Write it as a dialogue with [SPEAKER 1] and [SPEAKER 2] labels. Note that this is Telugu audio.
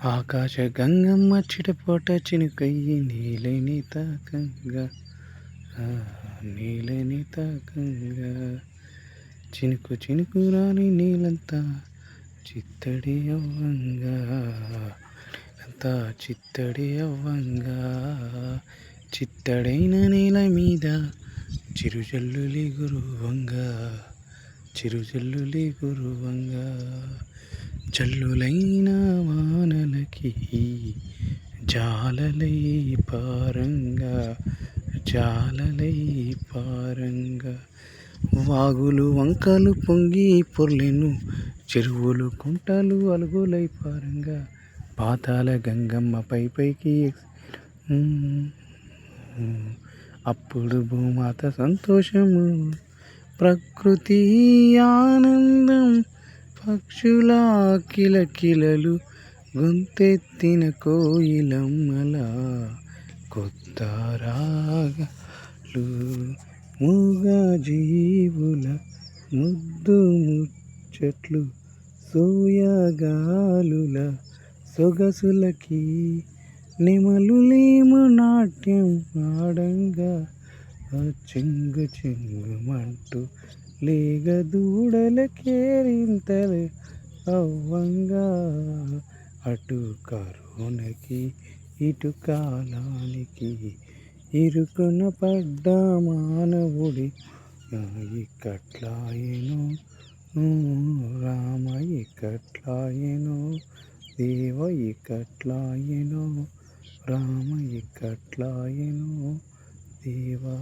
[SPEAKER 1] ఆకాశ గంగమ్మ చిటపట చినుకయ్యి నీలని తాకంగా నీలని తాకంగా చినుకు చినుకు రాని నీలంతా చిత్తడి అవ్వంగా అంతా చిత్తడి అవ్వంగా చిత్తడైన నేల మీద చిరుజల్లులి గురువంగా చిరుజల్లులి గురువంగా జల్లులైన వానలకి జాలలై పారంగా జాలలై పారంగా వాగులు వంకలు పొంగి పొర్లెను చెరువులు కుంటలు అలుగులై పారంగా పాతాల గంగమ్మ పైకి అప్పుడు భూమాత సంతోషము ప్రకృతి ఆనందం పక్షుల కిలకిలలు గొంతెత్తిన కోయిలమ్మల కొత్త రాగాలు మూగ జీవుల ముద్దు ముచ్చట్లు సోయగాలుల సొగసులకి నెమలులేమో నాట్యం ఆడంగా చెంగు చెంగుమంటూ లేగ దూడల కేరింతలు అవ్వంగా అటు కరోనకి ఇటు కాలానికి ఇరుకున పడ్డ మానవుడి ఇక్కట్లాయెను రామ ఇక్కట్లాయెను దేవ ఇక్కట్లాయెను రామ ఇక్కట్లాయెను దేవా.